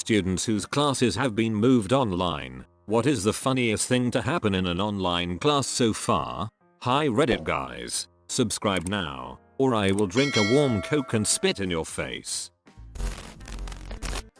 students whose classes have been moved online. What is the funniest thing to happen in an online class so far? Hi Reddit guys, subscribe now, or I will drink a warm Coke and spit in your face.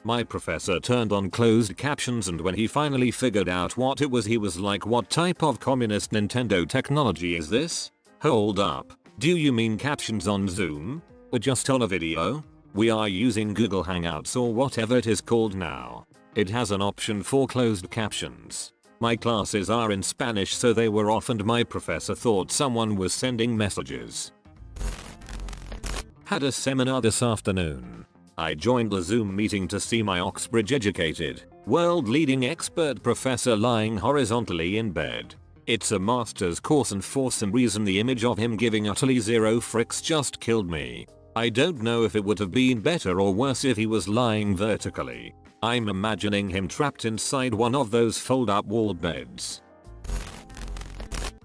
My professor turned on closed captions, and when he finally figured out what it was, he was like, what type of communist Nintendo technology is this? Hold up, do you mean captions on Zoom? Or just on a video? We are using Google Hangouts or whatever it is called now. It has an option for closed captions. My classes are in Spanish, so they were off and my professor thought someone was sending messages. Had a seminar this afternoon. I joined the Zoom meeting to see my Oxbridge educated, world-leading expert professor lying horizontally in bed. It's a master's course and for some reason the image of him giving utterly zero fricks just killed me. I don't know if it would have been better or worse if he was lying vertically. I'm imagining him trapped inside one of those fold-up wall beds.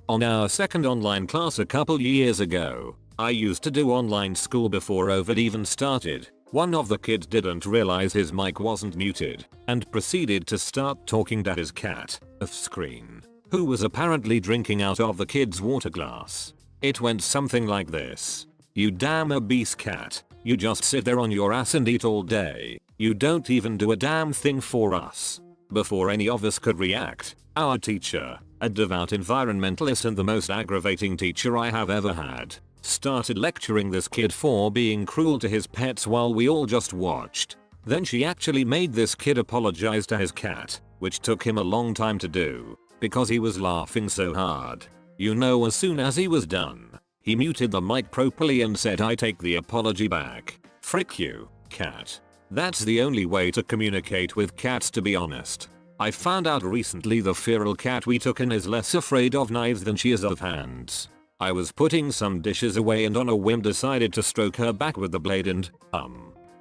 On our second online class a couple years ago, I used to do online school before COVID even started. One of the kids didn't realize his mic wasn't muted and proceeded to start talking to his cat, off screen, who was apparently drinking out of the kid's water glass. It went something like this. You damn obese cat, you just sit there on your ass and eat all day. You don't even do a damn thing for us. Before any of us could react, our teacher, a devout environmentalist and the most aggravating teacher I have ever had, started lecturing this kid for being cruel to his pets while we all just watched. Then she actually made this kid apologize to his cat, which took him a long time to do, because he was laughing so hard. You know, as soon as he was done, he muted the mic properly and said, I take the apology back. Frick you, cat. That's the only way to communicate with cats, to be honest. I found out recently the feral cat we took in is less afraid of knives than she is of hands. I was putting some dishes away and on a whim decided to stroke her back with the blade and,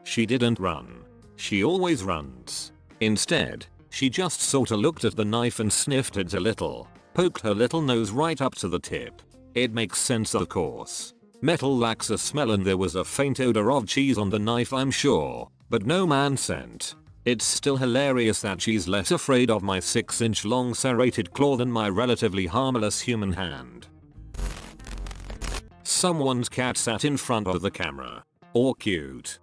she didn't run. She always runs. Instead, she just sorta looked at the knife and sniffed it a little, poked her little nose right up to the tip. It makes sense, of course. Metal lacks a smell and there was a faint odor of cheese on the knife, I'm sure, but no man scent. It's still hilarious that she's less afraid of my 6-inch long serrated claw than my relatively harmless human hand. Someone's cat sat in front of the camera. Or cute.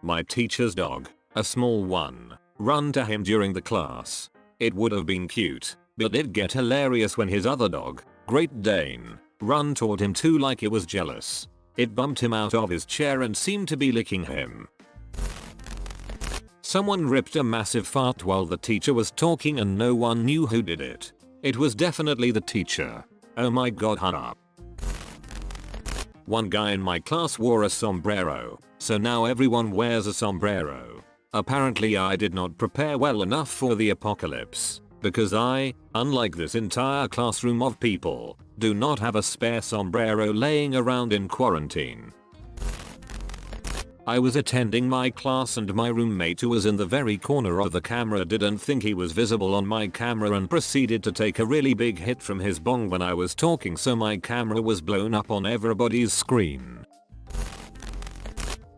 My teacher's dog, a small one, ran to him during the class. It would have been cute, but it'd get hilarious when his other dog, Great Dane, ran toward him too like it was jealous. It bumped him out of his chair and seemed to be licking him. Someone ripped a massive fart while the teacher was talking and no one knew who did it. It was definitely the teacher. Oh my god, hurry up. One guy in my class wore a sombrero, so now everyone wears a sombrero. Apparently I did not prepare well enough for the apocalypse, because I, unlike this entire classroom of people, do not have a spare sombrero laying around in quarantine. I was attending my class and my roommate, who was in the very corner of the camera, didn't think he was visible on my camera and proceeded to take a really big hit from his bong when I was talking, so my camera was blown up on everybody's screen.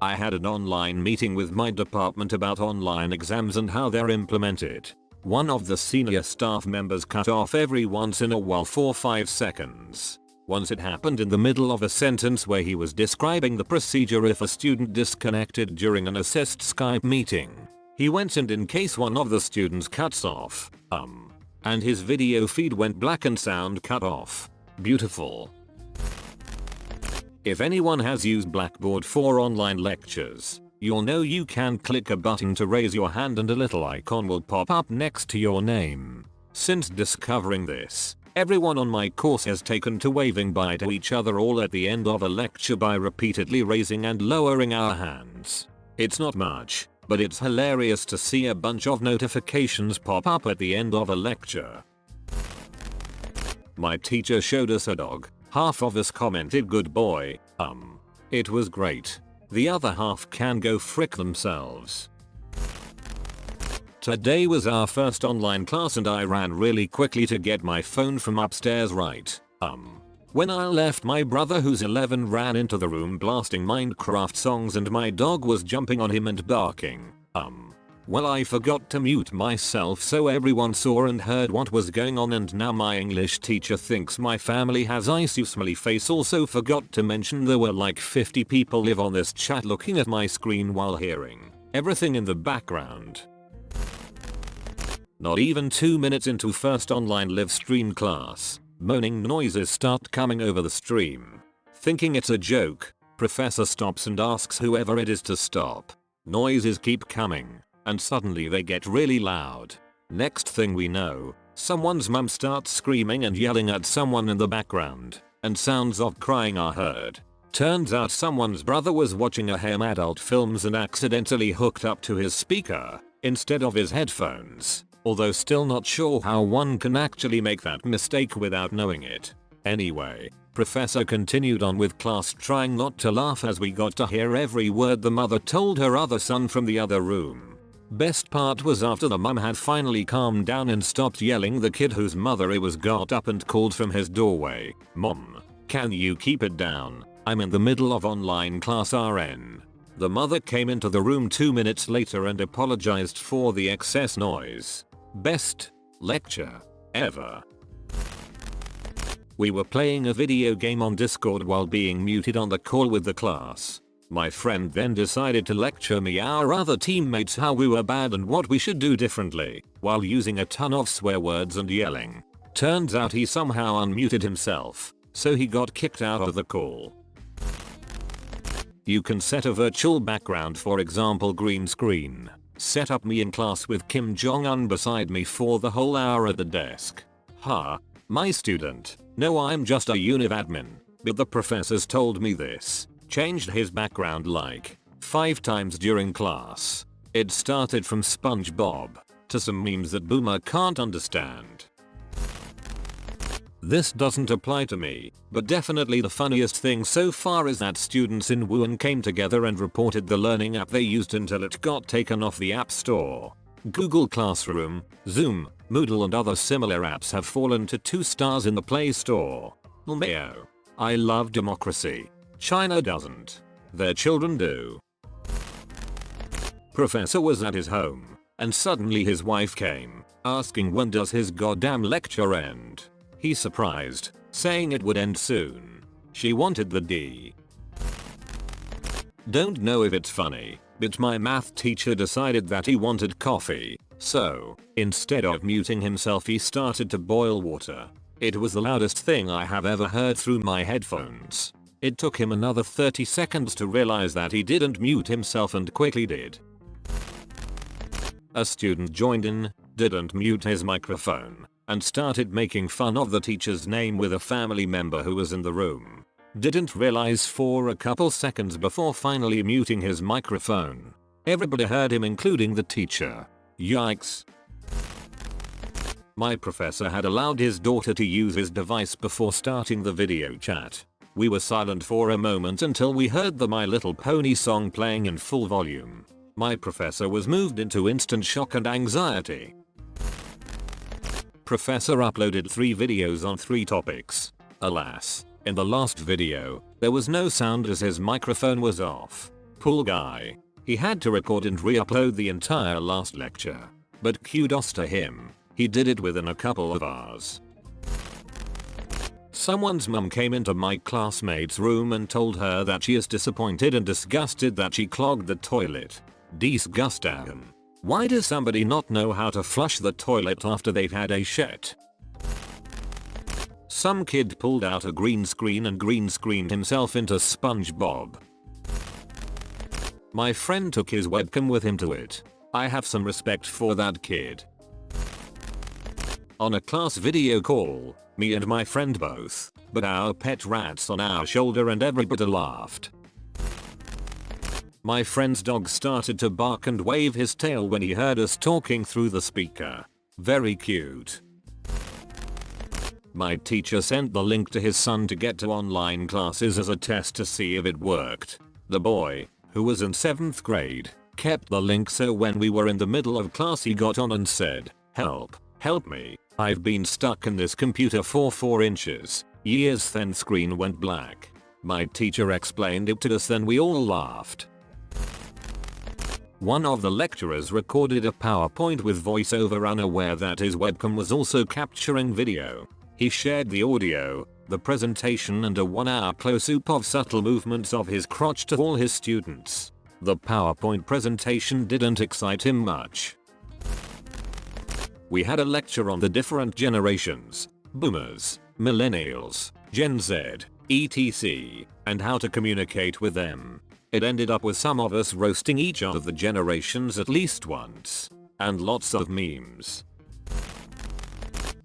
I had an online meeting with my department about online exams and how they're implemented. One of the senior staff members cut off every once in a while for 5 seconds. Once it happened in the middle of a sentence where he was describing the procedure if a student disconnected during an assessed Skype meeting. He went, and in case one of the students cuts off, and his video feed went black and sound cut off. Beautiful. If anyone has used Blackboard for online lectures, you'll know you can click a button to raise your hand and a little icon will pop up next to your name. Since discovering this, everyone on my course has taken to waving bye to each other all at the end of a lecture by repeatedly raising and lowering our hands. It's not much, but it's hilarious to see a bunch of notifications pop up at the end of a lecture. My teacher showed us a dog. Half of us commented good boy, it was great. The other half can go frick themselves. Today was our first online class and I ran really quickly to get my phone from upstairs right. When I left, my brother who's 11 ran into the room blasting Minecraft songs and my dog was jumping on him and barking. Well, I forgot to mute myself so everyone saw and heard what was going on, and now my English teacher thinks my family has icy smiley face. Also forgot to mention there were like 50 people live on this chat looking at my screen while hearing everything in the background. Not even 2 minutes into first online live stream class, moaning noises start coming over the stream. Thinking it's a joke, professor stops and asks whoever it is to stop. Noises keep coming, and suddenly they get really loud. Next thing we know, someone's mum starts screaming and yelling at someone in the background, and sounds of crying are heard. Turns out someone's brother was watching a ham adult films and accidentally hooked up to his speaker instead of his headphones. Although still not sure how one can actually make that mistake without knowing it. Anyway, professor continued on with class, trying not to laugh as we got to hear every word the mother told her other son from the other room. Best part was after the mum had finally calmed down and stopped yelling, the kid whose mother it was got up and called from his doorway, "Mom, can you keep it down? I'm in the middle of online class RN." The mother came into the room 2 minutes later and apologized for the excess noise. Best lecture ever. We were playing a video game on Discord while being muted on the call with the class. My friend then decided to lecture me our other teammates how we were bad and what we should do differently, while using a ton of swear words and yelling. Turns out he somehow unmuted himself, so he got kicked out of the call. You can set a virtual background, for example green screen. Set up me in class with Kim Jong-un beside me for the whole hour at the desk. My student. No, I'm just a univ admin. But the professors told me this. Changed his background like 5 times during class. It started from SpongeBob to some memes that Boomer can't understand. This doesn't apply to me, but definitely the funniest thing so far is that students in Wuhan came together and reported the learning app they used until it got taken off the App Store. Google Classroom, Zoom, Moodle and other similar apps have fallen to 2 stars in the Play Store. LMAO. I love democracy. China doesn't. Their children do. Professor was at his home, and suddenly his wife came, asking when does his goddamn lecture end. He surprised, saying it would end soon. She wanted the D. Don't know if it's funny, but my math teacher decided that he wanted coffee, so, instead of muting himself he started to boil water. It was the loudest thing I have ever heard through my headphones. It took him another 30 seconds to realize that he didn't mute himself and quickly did. A student joined in, didn't mute his microphone, and started making fun of the teacher's name with a family member who was in the room. Didn't realize for a couple seconds before finally muting his microphone. Everybody heard him including the teacher. Yikes. My professor had allowed his daughter to use his device before starting the video chat. We were silent for a moment until we heard the My Little Pony song playing in full volume. My professor was moved into instant shock and anxiety. Professor uploaded 3 videos on 3 topics. Alas, in the last video, there was no sound as his microphone was off. Poor guy. He had to record and re-upload the entire last lecture. But kudos to him. He did it within a couple of hours. Someone's mum came into my classmate's room and told her that she is disappointed and disgusted that she clogged the toilet. Disgusting. Why does somebody not know how to flush the toilet after they've had a shit? Some kid pulled out a green screen and green screened himself into SpongeBob. My friend took his webcam with him to it. I have some respect for that kid. On a class video call, me and my friend both, but our pet rat's on our shoulder and everybody laughed. My friend's dog started to bark and wave his tail when he heard us talking through the speaker. Very cute. My teacher sent the link to his son to get to online classes as a test to see if it worked. The boy, who was in 7th grade, kept the link, so when we were in the middle of class he got on and said, "Help, help me, I've been stuck in this computer for 4 inches. Years." Then screen went black. My teacher explained it to us, then we all laughed. One of the lecturers recorded a PowerPoint with voiceover, unaware that his webcam was also capturing video. He shared the audio, the presentation and a 1-hour close-up of subtle movements of his crotch to all his students. The PowerPoint presentation didn't excite him much. We had a lecture on the different generations, boomers, millennials, Gen Z, etc., and how to communicate with them. It ended up with some of us roasting each of the generations at least once, and lots of memes.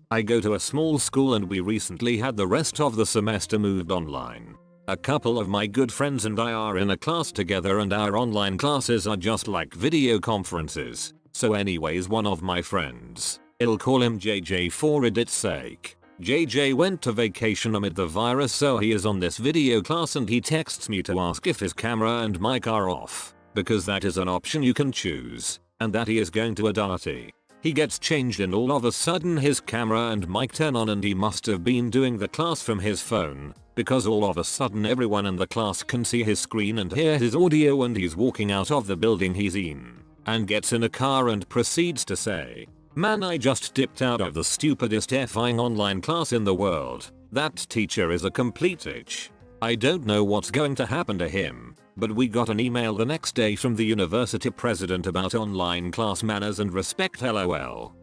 I go to a small school and we recently had the rest of the semester moved online. A couple of my good friends and I are in a class together and our online classes are just like video conferences. So anyways, one of my friends, I'll call him JJ for Reddit's sake. JJ went to vacation amid the virus, so he is on this video class and he texts me to ask if his camera and mic are off, because that is an option you can choose, and that he is going to a party. He gets changed and all of a sudden his camera and mic turn on and he must have been doing the class from his phone, because all of a sudden everyone in the class can see his screen and hear his audio, and he's walking out of the building he's in, and gets in a car and proceeds to say, "Man, I just dipped out of the stupidest effing online class in the world. That teacher is a complete itch." I don't know what's going to happen to him, but we got an email the next day from the university president about online class manners and respect, lol.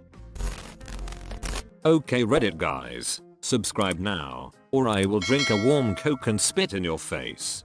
Okay Reddit guys, subscribe now, or I will drink a warm Coke and spit in your face.